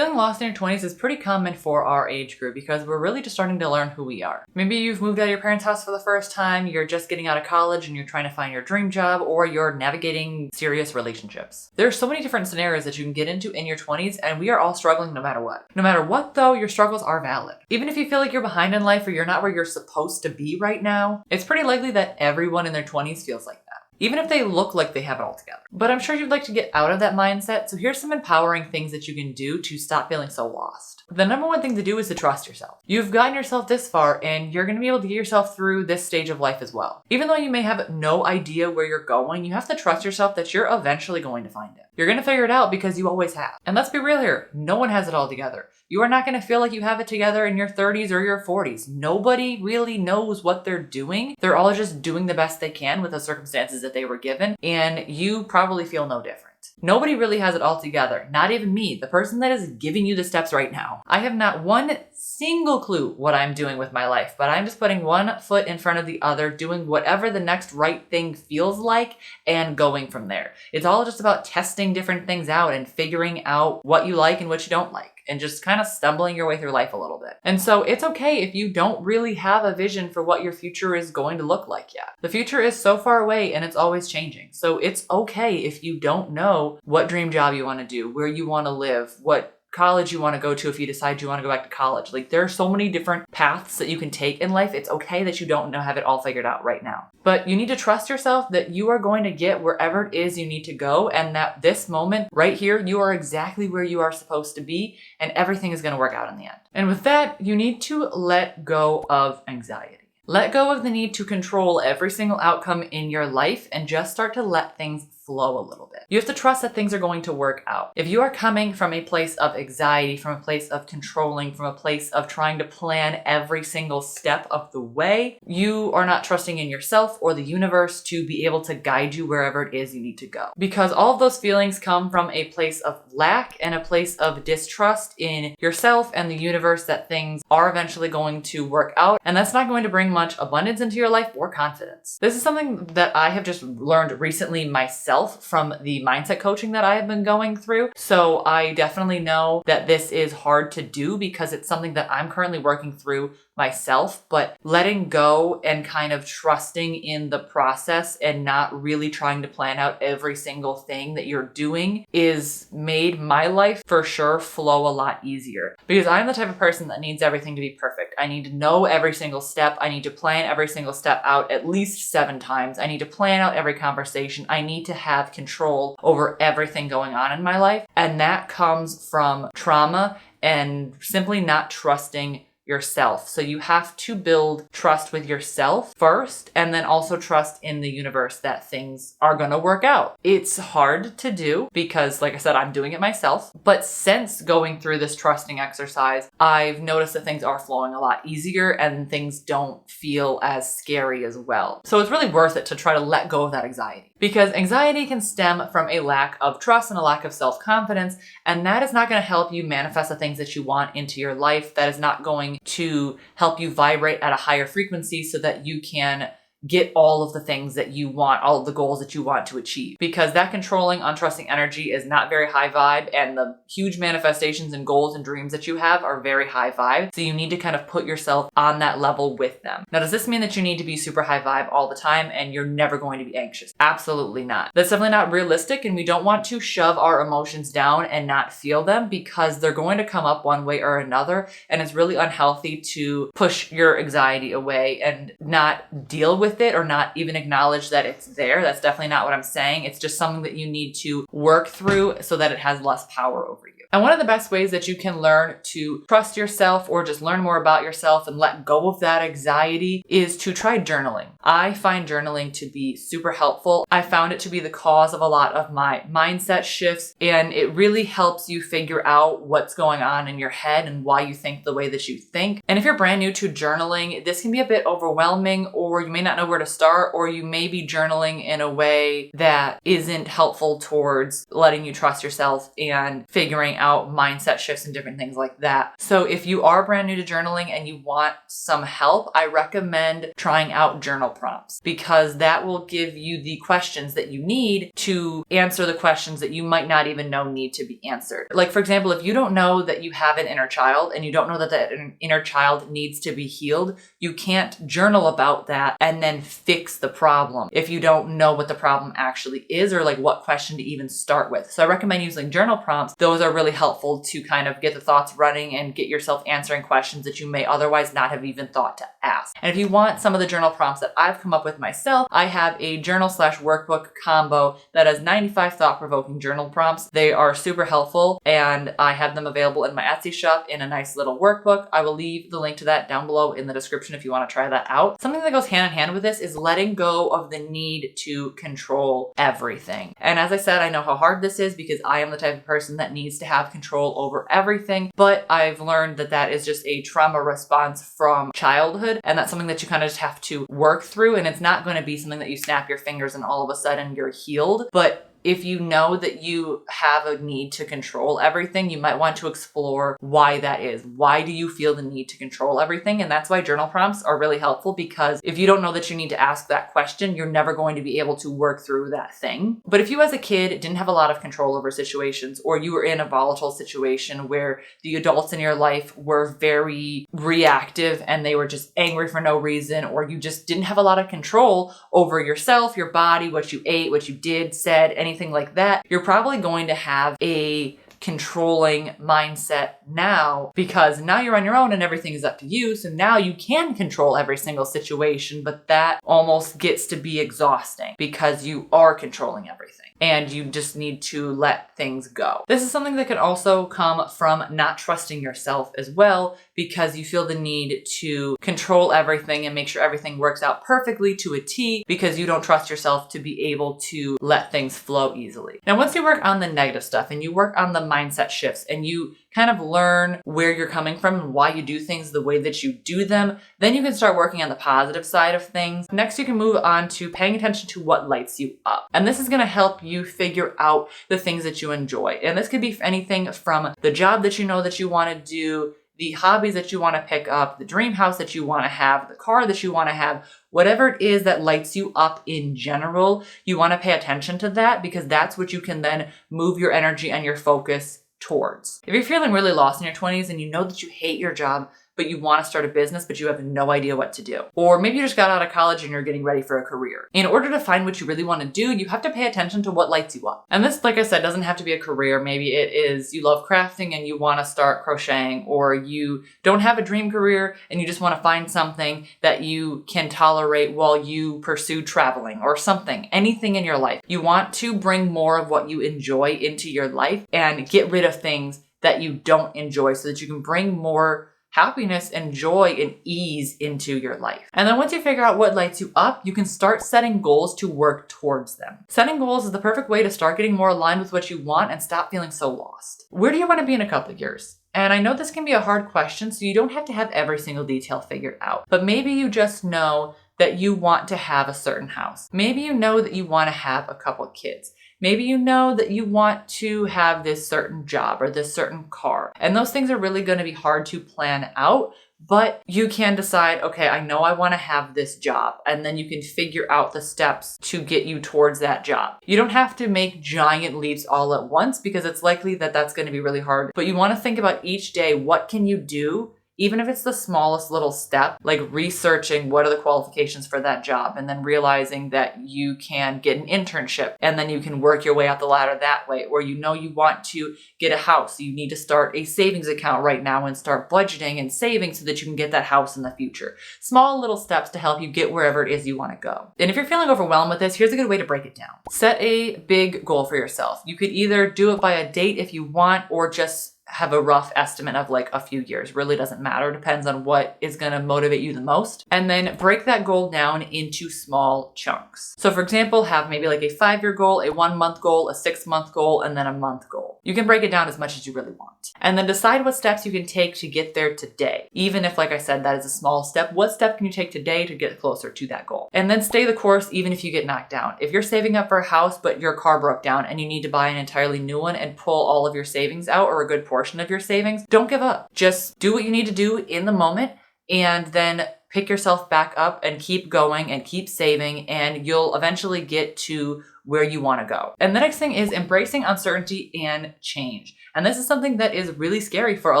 Feeling lost in your 20s is pretty common for our age group because we're really just starting to learn who we are. Maybe you've moved out of your parents' house for the first time, you're just getting out of college and you're trying to find your dream job, or you're navigating serious relationships. There are so many different scenarios that you can get into in your 20s, and we are all struggling no matter what. No matter what though, your struggles are valid. Even if you feel like you're behind in life or you're not where you're supposed to be right now, it's pretty likely that everyone in their 20s feels like that, even if they look like they have it all together. But I'm sure you'd like to get out of that mindset, so here's some empowering things that you can do to stop feeling so lost. The number one thing to do is to trust yourself. You've gotten yourself this far, and you're going to be able to get yourself through this stage of life as well. Even though you may have no idea where you're going, you have to trust yourself that you're eventually going to find it. You're going to figure it out because you always have. And let's be real here, no one has it all together. You are not going to feel like you have it together in your 30s or your 40s. Nobody really knows what they're doing. They're all just doing the best they can with the circumstances that they were given, and you probably feel no different. Nobody really has it all together, not even me, the person that is giving you the steps right now. I have not one single clue what I'm doing with my life, but I'm just putting one foot in front of the other, doing whatever the next right thing feels like, and going from there. It's all just about testing different things out and figuring out what you like and what you don't like, and just kind of stumbling your way through life a little bit. And so it's okay if you don't really have a vision for what your future is going to look like yet. The future is so far away and it's always changing. So it's okay if you don't know what dream job you want to do, where you want to live, what college you want to go to if you decide you want to go back to college. Like, there are so many different paths that you can take in life. It's okay that you don't have it all figured out right now. But you need to trust yourself that you are going to get wherever it is you need to go, and that this moment right here, you are exactly where you are supposed to be, and everything is going to work out in the end. And with that, you need to let go of anxiety. Let go of the need to control every single outcome in your life and just start to let things flow a little bit. You have to trust that things are going to work out. If you are coming from a place of anxiety, from a place of controlling, from a place of trying to plan every single step of the way, you are not trusting in yourself or the universe to be able to guide you wherever it is you need to go. Because all of those feelings come from a place of lack and a place of distrust in yourself and the universe that things are eventually going to work out, and that's not going to bring much abundance into your life or confidence. This is something that I have just learned recently myself from the mindset coaching that I have been going through. So I definitely know that this is hard to do because it's something that I'm currently working through myself, but letting go and kind of trusting in the process and not really trying to plan out every single thing that you're doing is made my life for sure flow a lot easier, because I'm the type of person that needs everything to be perfect. I need to know every single step. I need to plan every single step out at least 7 times. I need to plan out every conversation. I need to have control over everything going on in my life. And that comes from trauma and simply not trusting yourself. So you have to build trust with yourself first, and then also trust in the universe that things are going to work out. It's hard to do because, like I said, I'm doing it myself. But since going through this trusting exercise, I've noticed that things are flowing a lot easier and things don't feel as scary as well. So it's really worth it to try to let go of that anxiety, because anxiety can stem from a lack of trust and a lack of self-confidence, and that is not going to help you manifest the things that you want into your life. That is not going to help you vibrate at a higher frequency so that you can get all of the things that you want, all of the goals that you want to achieve. Because that controlling, untrusting energy is not very high vibe, and the huge manifestations and goals and dreams that you have are very high vibe. So you need to kind of put yourself on that level with them. Now, does this mean that you need to be super high vibe all the time and you're never going to be anxious? Absolutely not. That's definitely not realistic, and we don't want to shove our emotions down and not feel them, because they're going to come up one way or another, and it's really unhealthy to push your anxiety away and not deal with it or not even acknowledge that it's there. That's definitely not what I'm saying. It's just something that you need to work through so that it has less power over you. And one of the best ways that you can learn to trust yourself or just learn more about yourself and let go of that anxiety is to try journaling. I find journaling to be super helpful. I found it to be the cause of a lot of my mindset shifts, and it really helps you figure out what's going on in your head and why you think the way that you think. And if you're brand new to journaling, this can be a bit overwhelming, or you may not know where to start, or you may be journaling in a way that isn't helpful towards letting you trust yourself and figuring out mindset shifts and different things like that. So if you are brand new to journaling and you want some help, I recommend trying out journal prompts, because that will give you the questions that you need to answer the questions that you might not even know need to be answered. Like, for example, if you don't know that you have an inner child and you don't know that that inner child needs to be healed, you can't journal about that and then fix the problem if you don't know what the problem actually is, or like what question to even start with. So I recommend using journal prompts. Those are really helpful to kind of get the thoughts running and get yourself answering questions that you may otherwise not have even thought to ask. And if you want some of the journal prompts that I've come up with myself, I have a journal/workbook combo that has 95 thought-provoking journal prompts. They are super helpful, and I have them available in my Etsy shop in a nice little workbook. I will leave the link to that down below in the description if you want to try that out. Something that goes hand in hand with this is letting go of the need to control everything. And as I said, I know how hard this is because I am the type of person that needs to have control over everything, but I've learned that that is just a trauma response from childhood, and that's something that you kind of just have to work through, and it's not going to be something that you snap your fingers and all of a sudden you're healed. But if you know that you have a need to control everything, you might want to explore why that is. Why do you feel the need to control everything? And that's why journal prompts are really helpful, because if you don't know that you need to ask that question, you're never going to be able to work through that thing. But if you as a kid didn't have a lot of control over situations, or you were in a volatile situation where the adults in your life were very reactive and they were just angry for no reason, or you just didn't have a lot of control over yourself, your body, what you ate, what you did, said, anything like that, you're probably going to have a controlling mindset now, because now you're on your own and everything is up to you. So now you can control every single situation, but that almost gets to be exhausting because you are controlling everything and you just need to let things go. This is something that can also come from not trusting yourself as well, because you feel the need to control everything and make sure everything works out perfectly to a T, because you don't trust yourself to be able to let things flow easily. Now, once you work on the negative stuff and you work on the mindset shifts and you kind of learn where you're coming from and why you do things the way that you do them, then you can start working on the positive side of things. Next, you can move on to paying attention to what lights you up. And this is going to help you figure out the things that you enjoy. And this could be anything from the job that you know that you want to do, the hobbies that you want to pick up, the dream house that you want to have, the car that you want to have, whatever it is that lights you up in general, you want to pay attention to that, because that's what you can then move your energy and your focus towards. If you're feeling really lost in your 20s and you know that you hate your job, but you want to start a business, but you have no idea what to do. Or maybe you just got out of college and you're getting ready for a career. In order to find what you really want to do, you have to pay attention to what lights you up. And this, like I said, doesn't have to be a career. Maybe it is you love crafting and you want to start crocheting, or you don't have a dream career and you just want to find something that you can tolerate while you pursue traveling or something, anything in your life. You want to bring more of what you enjoy into your life and get rid of things that you don't enjoy so that you can bring more happiness and joy and ease into your life. And then once you figure out what lights you up, you can start setting goals to work towards them. Setting goals is the perfect way to start getting more aligned with what you want and stop feeling so lost. Where do you want to be in a couple of years? And I know this can be a hard question, so you don't have to have every single detail figured out. But maybe you just know that you want to have a certain house. Maybe you know that you want to have a couple of kids. Maybe you know that you want to have this certain job or this certain car. And those things are really going to be hard to plan out, but you can decide, okay, I know I want to have this job. And then you can figure out the steps to get you towards that job. You don't have to make giant leaps all at once, because it's likely that that's going to be really hard. But you want to think about each day, what can you do? Even if it's the smallest little step, like researching what are the qualifications for that job, and then realizing that you can get an internship and then you can work your way up the ladder that way. Or you know you want to get a house, so you need to start a savings account right now and start budgeting and saving so that you can get that house in the future. Small little steps to help you get wherever it is you want to go. And if you're feeling overwhelmed with this, here's a good way to break it down. Set a big goal for yourself. You could either do it by a date if you want, or just have a rough estimate of like a few years. Really doesn't matter. Depends on what is going to motivate you the most. And then break that goal down into small chunks. So for example, have maybe like a 5-year goal, a 1-month goal, a 6-month goal, and then a month goal. You can break it down as much as you really want. And then decide what steps you can take to get there today. Even if, like I said, that is a small step, what step can you take today to get closer to that goal? And then stay the course even if you get knocked down. If you're saving up for a house, but your car broke down and you need to buy an entirely new one and pull all of your savings out or a good portion of your savings, don't give up. Just do what you need to do in the moment and then pick yourself back up and keep going and keep saving, and you'll eventually get to where you want to go. And the next thing is embracing uncertainty and change. And this is something that is really scary for a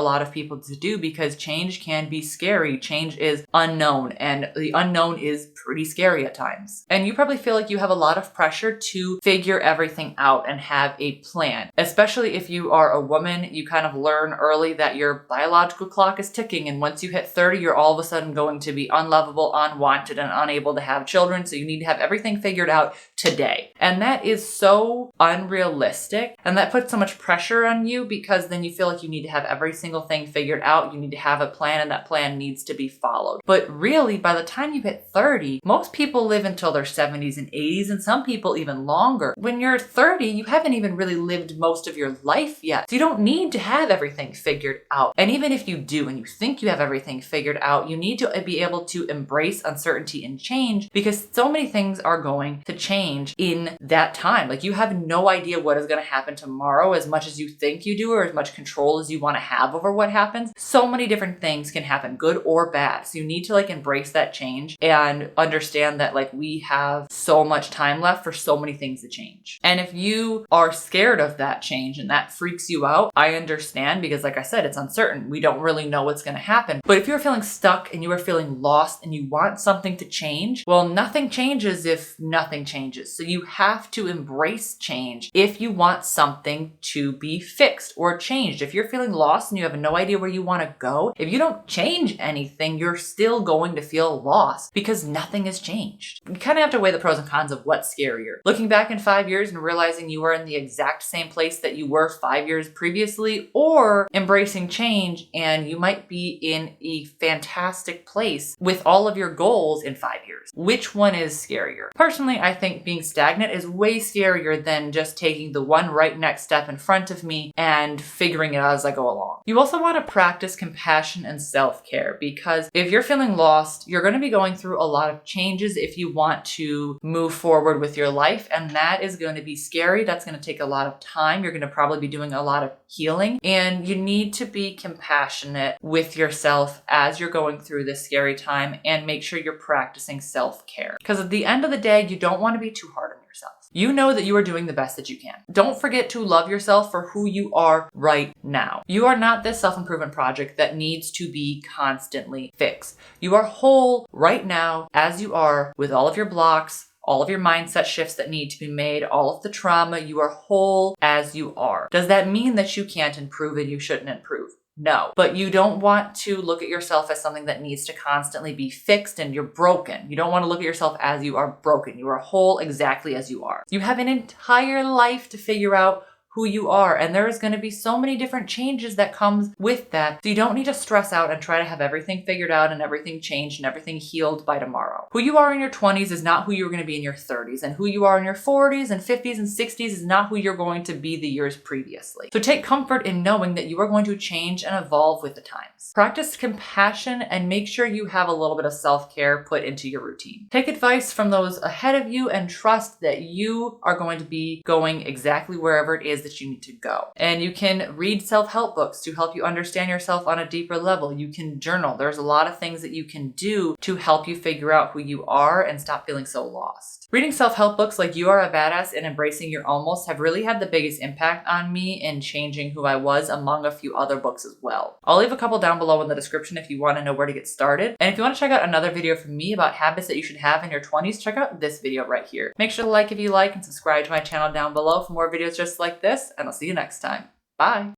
lot of people to do because change can be scary. Change is unknown, and the unknown is pretty scary at times. And you probably feel like you have a lot of pressure to figure everything out and have a plan. Especially if you are a woman, you kind of learn early that your biological clock is ticking, and once you hit 30, you're all of a sudden going to be unlovable, unwanted, and unable to have children. So you need to have everything figured out today. And that is so unrealistic, and that puts so much pressure on you because then you feel like you need to have every single thing figured out. You need to have a plan, and that plan needs to be followed. But really, by the time you hit 30, most people live until their 70s and 80s, and some people even longer. When you're 30, you haven't even really lived most of your life yet. So you don't need to have everything figured out. And even if you do and you think you have everything figured out, you need to be able to embrace uncertainty and change because so many things are going to change in that time. Like you have no idea what is going to happen tomorrow as much as you think you do or as much control as you want to have over what happens. So many different things can happen, good or bad. So you need to like embrace that change and understand that like we have so much time left for so many things to change. And if you are scared of that change and that freaks you out, I understand because like I said, it's uncertain. We don't really know what's going to happen. But if you're feeling stuck and you are feeling lost and you want something to change, well, nothing changes if nothing changes. So you have to embrace change if you want something to be fixed or changed. If you're feeling lost and you have no idea where you want to go, if you don't change anything, you're still going to feel lost because nothing has changed. You kind of have to weigh the pros and cons of what's scarier. Looking back in 5 years and realizing you are in the exact same place that you were 5 years previously, or embracing change and you might be in a fantastic place with all of your goals in 5 years. Which one is scarier? Personally, I think being stagnant is way scarier than just taking the one right next step in front of me and figuring it out as I go along. You also want to practice compassion and self-care because if you're feeling lost, you're going to be going through a lot of changes if you want to move forward with your life, and that is going to be scary. That's going to take a lot of time. You're going to probably be doing a lot of healing, and you need to be compassionate with yourself as you're going through this scary time and make sure you're practicing self-care. Because at the end of the day, you don't want to be too hard on yourself. You know that you are doing the best that you can. Don't forget to love yourself for who you are right now. You are not this self-improvement project that needs to be constantly fixed. You are whole right now as you are with all of your blocks, all of your mindset shifts that need to be made, all of the trauma. You are whole as you are. Does that mean that you can't improve and you shouldn't improve? No, but you don't want to look at yourself as something that needs to constantly be fixed and you're broken. You don't want to look at yourself as you are broken. You are whole exactly as you are. You have an entire life to figure out who you are, and there is going to be so many different changes that comes with that. So you don't need to stress out and try to have everything figured out and everything changed and everything healed by tomorrow. Who you are in your 20s is not who you're going to be in your 30s, and who you are in your 40s and 50s and 60s is not who you're going to be the years previously. So take comfort in knowing that you are going to change and evolve with the times. Practice compassion and make sure you have a little bit of self-care put into your routine. Take advice from those ahead of you and trust that you are going to be going exactly wherever it is that you need to go. And you can read self-help books to help you understand yourself on a deeper level. You can journal. There's a lot of things that you can do to help you figure out who you are and stop feeling so lost. Reading self-help books like You Are a Badass and Embracing Your Almost have really had the biggest impact on me in changing who I was, among a few other books as well. I'll leave a couple down below in the description if you want to know where to get started. And if you want to check out another video from me about habits that you should have in your 20s, check out this video right here. Make sure to like if you like and subscribe to my channel down below for more videos just like this, and I'll see you next time. Bye!